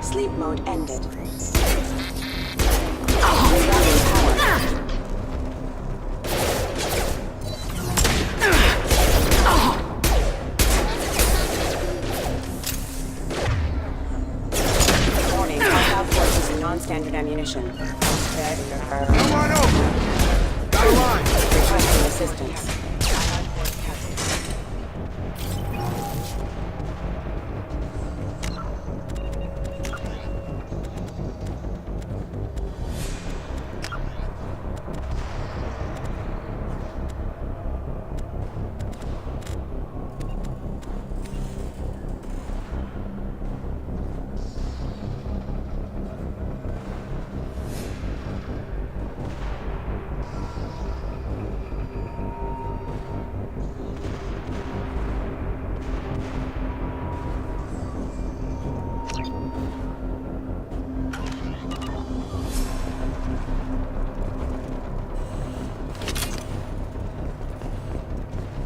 Sleep mode ended. Regaining power. Warning, hostile forces and non-standard ammunition. Come on over! Got a line! Requesting assistance.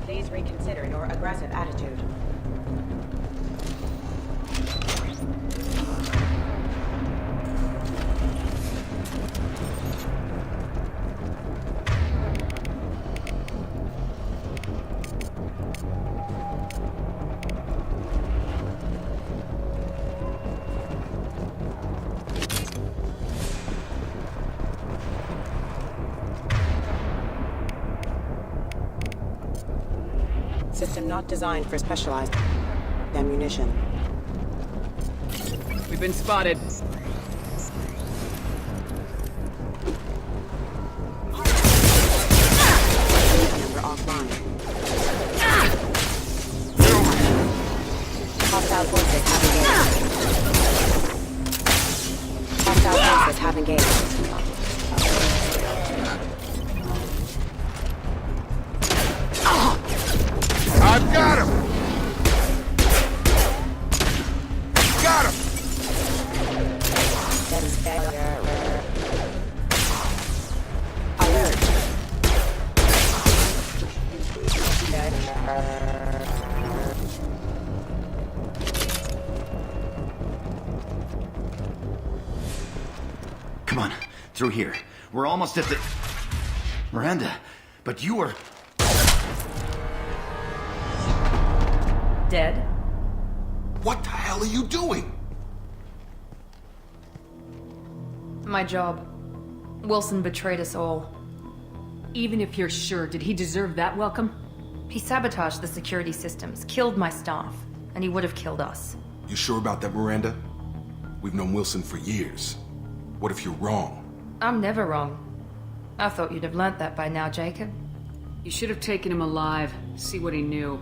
Please reconsider your aggressive attitude. System not designed for specialized ammunition. We've been spotted. Number offline. Hostile forces have engaged. Hostile forces have engaged. I've got him! Got him! Alert. Come on, through here. We're almost at the... Miranda, but you are... Dead? What the hell are you doing? My job. Wilson betrayed us all. Even if you're sure, did he deserve that welcome? He sabotaged the security systems, killed my staff, and he would have killed us. You sure about that, Miranda? We've known Wilson for years. What if you're wrong? I'm never wrong. I thought you'd have learnt that by now, Jacob. You should have taken him alive, see what he knew.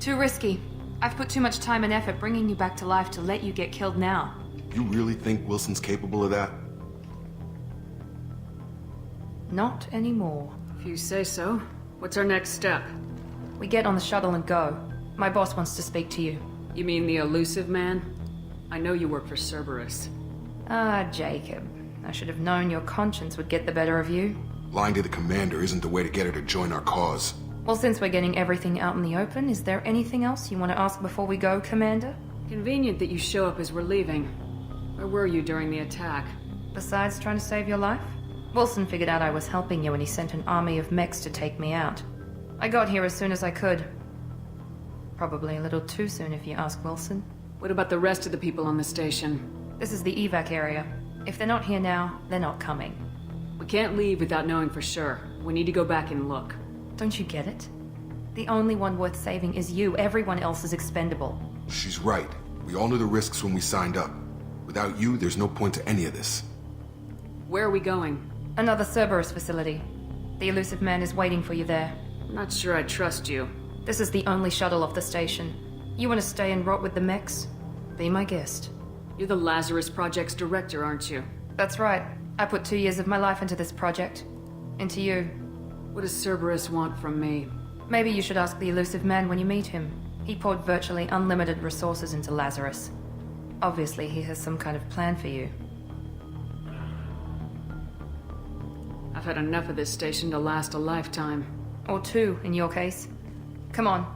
Too risky. I've put too much time and effort bringing you back to life to let you get killed now. You really think Wilson's capable of that? Not anymore. If you say so. What's our next step? We get on the shuttle and go. My boss wants to speak to you. You mean the elusive man? I know you work for Cerberus. Ah, Jacob. I should have known your conscience would get the better of you. Lying to the commander isn't the way to get her to join our cause. Well, since we're getting everything out in the open, is there anything else you want to ask before we go, Commander? Convenient that you show up as we're leaving. Where were you during the attack? Besides trying to save your life? Wilson figured out I was helping you and he sent an army of mechs to take me out. I got here as soon as I could. Probably a little too soon if you ask Wilson. What about the rest of the people on the station? This is the evac area. If they're not here now, they're not coming. We can't leave without knowing for sure. We need to go back and look. Don't you get it? The only one worth saving is you. Everyone else is expendable. She's right. We all knew the risks when we signed up. Without you, there's no point to any of this. Where are we going? Another Cerberus facility. The elusive man is waiting for you there. I'm not sure I trust you. This is the only shuttle off the station. You want to stay and rot with the mechs? Be my guest. You're the Lazarus Project's director, aren't you? That's right. I put 2 years of my life into this project. Into you. What does Cerberus want from me? Maybe you should ask the elusive man when you meet him. He poured virtually unlimited resources into Lazarus. Obviously, he has some kind of plan for you. I've had enough of this station to last a lifetime. Or 2, in your case. Come on.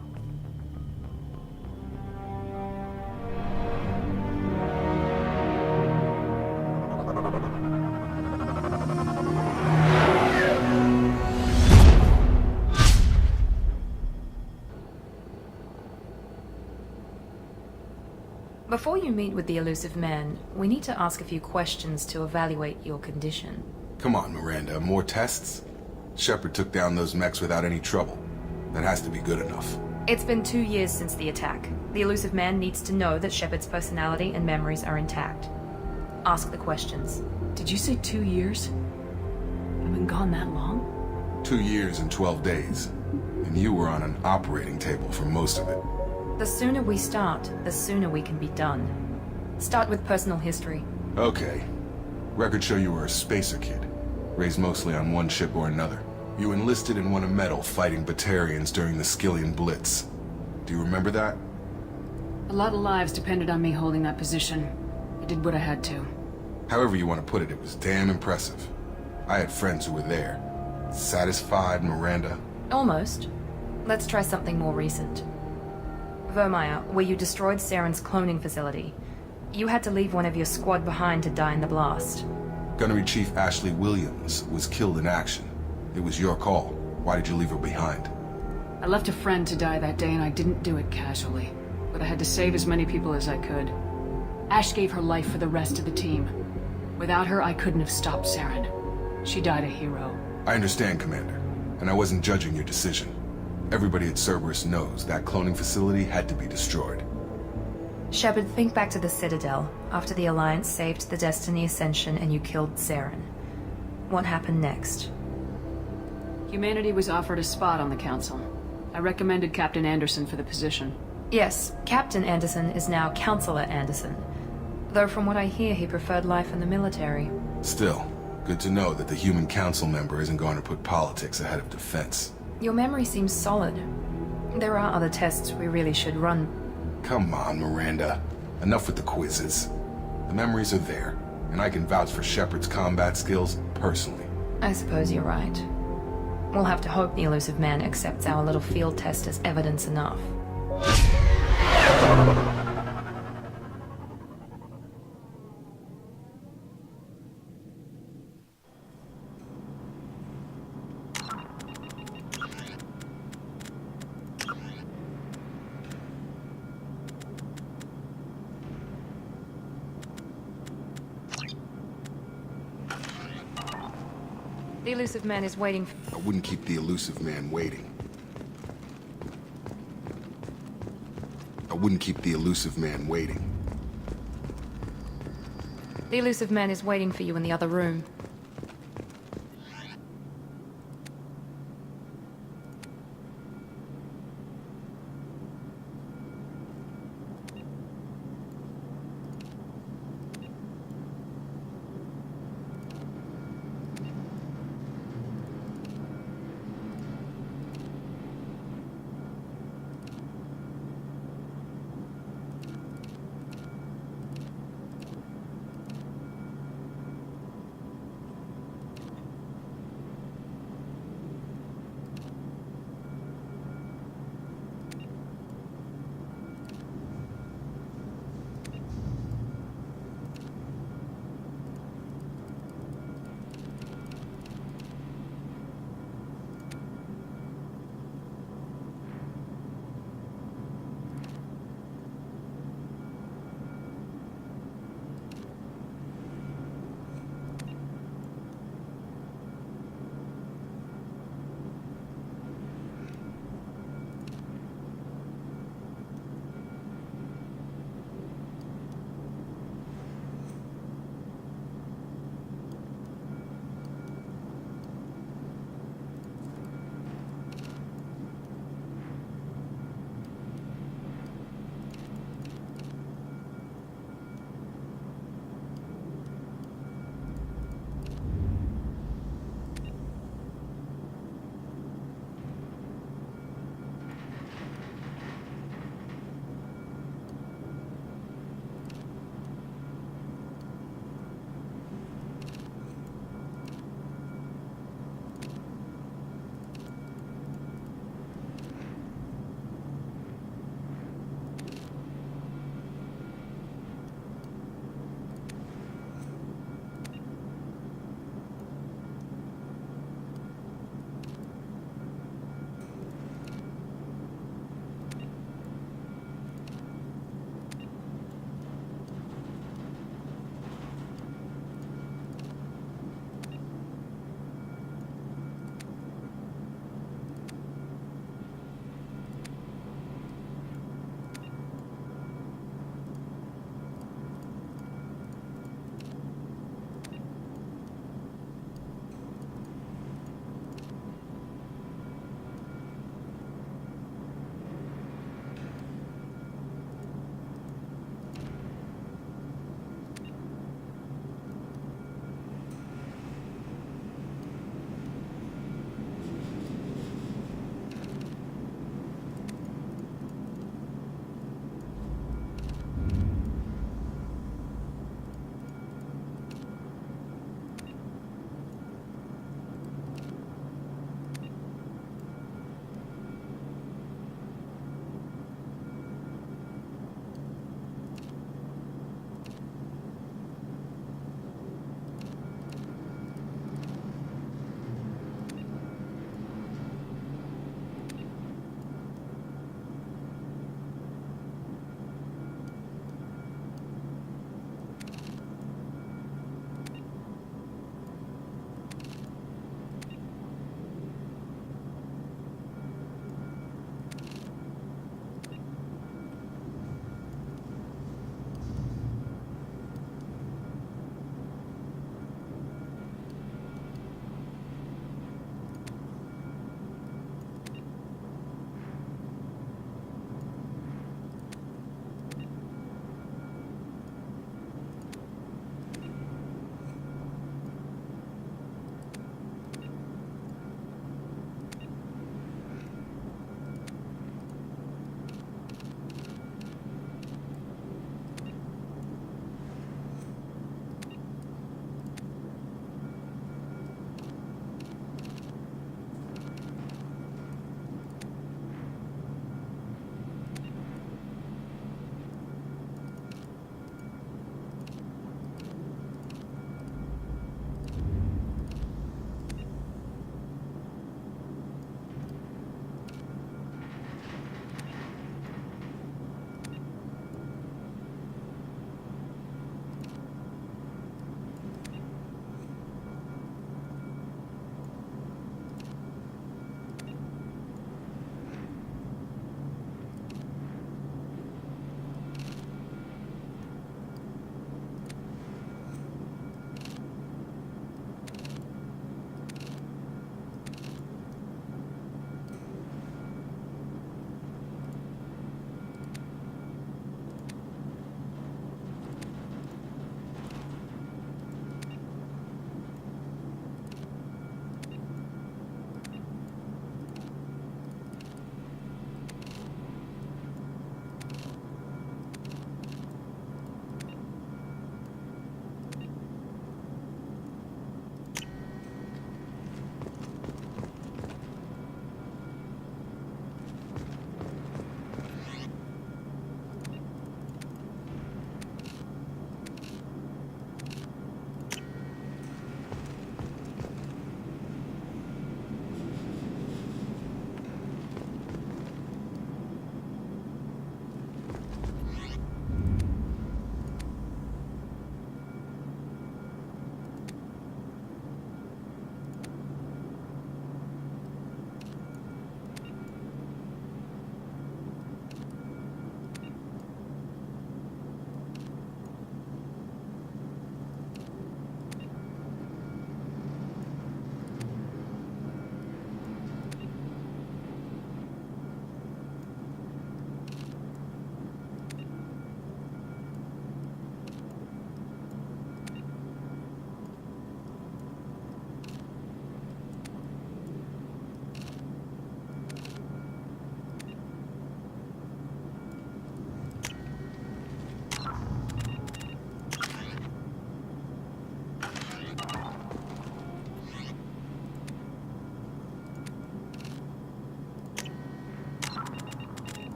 Before you meet with the elusive man, we need to ask a few questions to evaluate your condition. Come on, Miranda, more tests? Shepard took down those mechs without any trouble. That has to be good enough. It's been 2 years since the attack. The elusive man needs to know that Shepard's personality and memories are intact. Ask the questions. Did you say 2 years? I've been gone that long? 2 years and 12 days. And you were on an operating table for most of it. The sooner we start, the sooner we can be done. Start with personal history. Okay. Records show you were a spacer kid, raised mostly on one ship or another. You enlisted and won a medal fighting Batarians during the Skillian Blitz. Do you remember that? A lot of lives depended on me holding that position. I did what I had to. However you want to put it, it was damn impressive. I had friends who were there. Satisfied, Miranda? Almost. Let's try something more recent. Vermeer, where you destroyed Saren's cloning facility. You had to leave one of your squad behind to die in the blast. Gunnery Chief Ashley Williams was killed in action. It was your call. Why did you leave her behind? I left a friend to die that day and I didn't do it casually. But I had to save as many people as I could. Ash gave her life for the rest of the team. Without her, I couldn't have stopped Saren. She died a hero. I understand, Commander. And I wasn't judging your decision. Everybody at Cerberus knows that cloning facility had to be destroyed. Shepard, think back to the Citadel, after the Alliance saved the Destiny Ascension and you killed Saren. What happened next? Humanity was offered a spot on the Council. I recommended Captain Anderson for the position. Yes, Captain Anderson is now Counselor Anderson. Though from what I hear, he preferred life in the military. Still, good to know that the human council member isn't going to put politics ahead of defense. Your memory seems solid. There are other tests we really should run. Come on, Miranda. Enough with the quizzes. The memories are there, and I can vouch for Shepard's combat skills personally. I suppose you're right. We'll have to hope the elusive man accepts our little field test as evidence enough. The elusive man is waiting. I wouldn't keep the elusive man waiting. I wouldn't keep the elusive man waiting. The elusive man is waiting for you in the other room.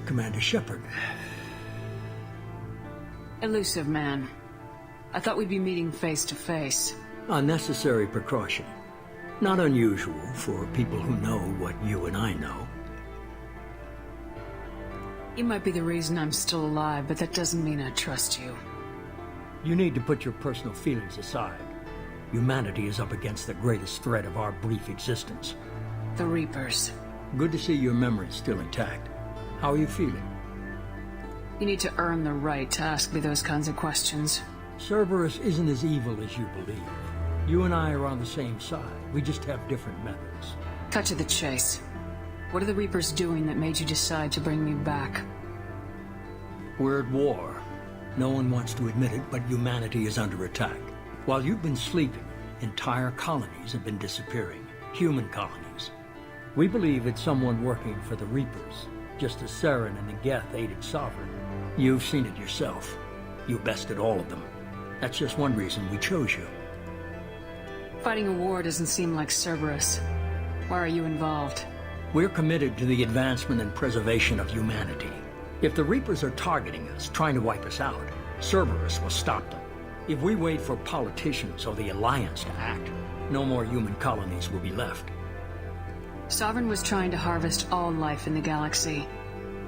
Commander Shepard. Elusive man. I thought we'd be meeting face to face. A necessary precaution. Not unusual for people who know what you and I know. You might be the reason I'm still alive, but that doesn't mean I trust you. You need to put your personal feelings aside. Humanity is up against the greatest threat of our brief existence. The Reapers. Good to see your memory's still intact. How are you feeling? You need to earn the right to ask me those kinds of questions. Cerberus isn't as evil as you believe. You and I are on the same side. We just have different methods. Cut to the chase. What are the Reapers doing that made you decide to bring me back? We're at war. No one wants to admit it, but humanity is under attack. While you've been sleeping, entire colonies have been disappearing. Human colonies. We believe it's someone working for the Reapers, just as Saren and the Geth aided Sovereign. You've seen it yourself. You bested all of them. That's just one reason we chose you. Fighting a war doesn't seem like Cerberus. Why are you involved? We're committed to the advancement and preservation of humanity. If the Reapers are targeting us, trying to wipe us out, Cerberus will stop them. If we wait for politicians or the Alliance to act, no more human colonies will be left. Sovereign was trying to harvest all life in the galaxy.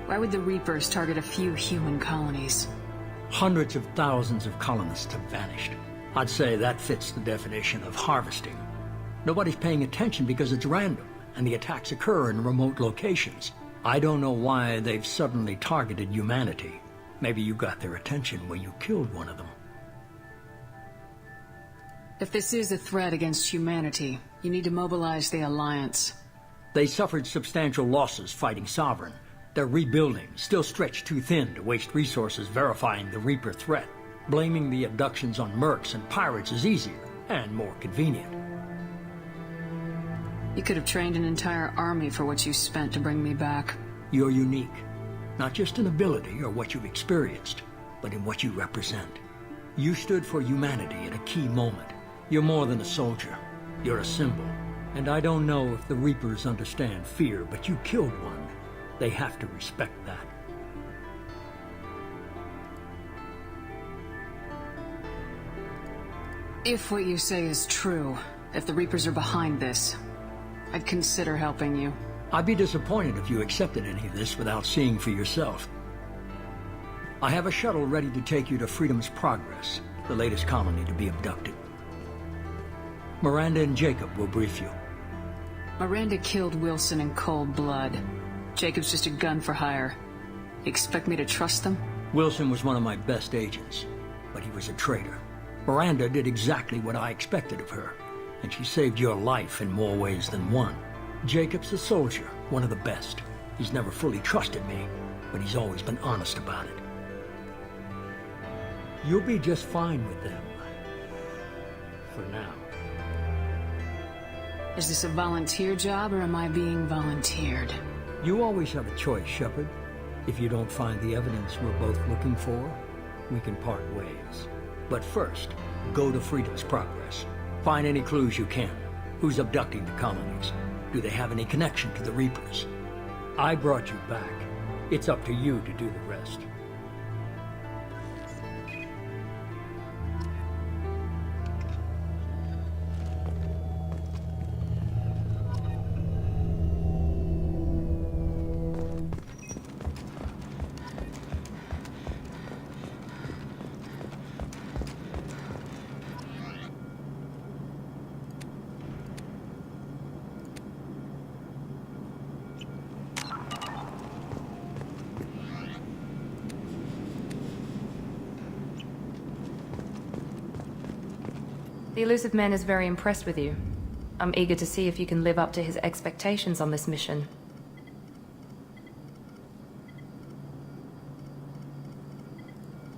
Why would the Reapers target a few human colonies? Hundreds of thousands of colonists have vanished. I'd say that fits the definition of harvesting. Nobody's paying attention because it's random, and the attacks occur in remote locations. I don't know why they've suddenly targeted humanity. Maybe you got their attention when you killed one of them. If this is a threat against humanity, you need to mobilize the Alliance. They suffered substantial losses fighting Sovereign. They're rebuilding, still stretched too thin to waste resources verifying the Reaper threat. Blaming the abductions on mercs and pirates is easier and more convenient. You could have trained an entire army for what you spent to bring me back. You're unique, not just in ability or what you've experienced, but in what you represent. You stood for humanity at a key moment. You're more than a soldier. You're a symbol. And I don't know if the Reapers understand fear, but you killed one. They have to respect that. If what you say is true, if the Reapers are behind this, I'd consider helping you. I'd be disappointed if you accepted any of this without seeing for yourself. I have a shuttle ready to take you to Freedom's Progress, the latest colony to be abducted. Miranda and Jacob will brief you. Miranda killed Wilson in cold blood. Jacob's just a gun for hire. You expect me to trust them? Wilson was one of my best agents, but he was a traitor. Miranda did exactly what I expected of her, and she saved your life in more ways than one. Jacob's a soldier, one of the best. He's never fully trusted me, but he's always been honest about it. You'll be just fine with them. For now. Is this a volunteer job, or am I being volunteered? You always have a choice, Shepard. If you don't find the evidence we're both looking for, we can part ways. But first, go to Freedom's Progress. Find any clues you can. Who's abducting the colonies? Do they have any connection to the Reapers? I brought you back. It's up to you to do the rest. The elusive man is very impressed with you. I'm eager to see if you can live up to his expectations on this mission.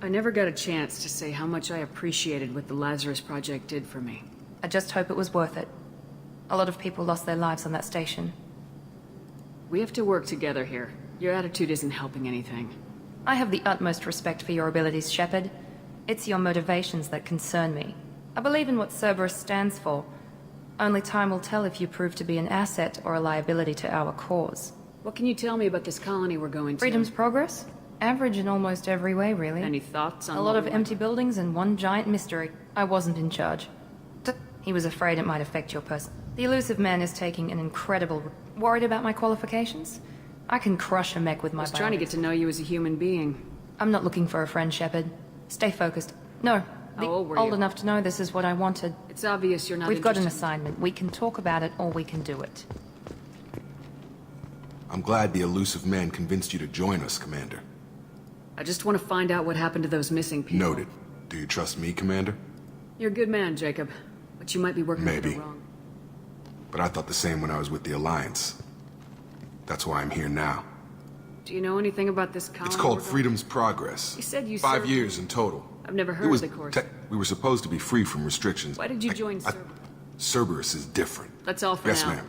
I never got a chance to say how much I appreciated what the Lazarus Project did for me. I just hope it was worth it. A lot of people lost their lives on that station. We have to work together here. Your attitude isn't helping anything. I have the utmost respect for your abilities, Shepard. It's your motivations that concern me. I believe in what Cerberus stands for. Only time will tell if you prove to be an asset or a liability to our cause. What can you tell me about this colony we're going to? Freedom's progress? Average in almost every way, really. Any thoughts on A lot of empty buildings and one giant mystery. I wasn't in charge. He was afraid it might affect your person. The elusive man is taking an incredible... Worried about my qualifications? I can crush a mech with my I was trying to get to know you as a human being. I'm not looking for a friend, Shepard. Stay focused. No. How old were you? Enough to know this is what I wanted. It's obvious you're not We've got an interested. assignment. We can talk about it or we can do it. I'm glad the elusive man convinced you to join us, Commander. I just want to find out what happened to those missing people. Noted. Do you trust me, Commander? You're a good man, Jacob. But you might be working for Maybe. the wrong... But I thought the same when I was with the Alliance. That's why I'm here now. Do you know anything about this colony? It's called we're going- Freedom's Progress. You said you 5 served- years in total. I've never heard It was of the course. we were supposed to be free from restrictions. Why did you join Cerberus? Cerberus is different. That's all for Yes, now. ma'am.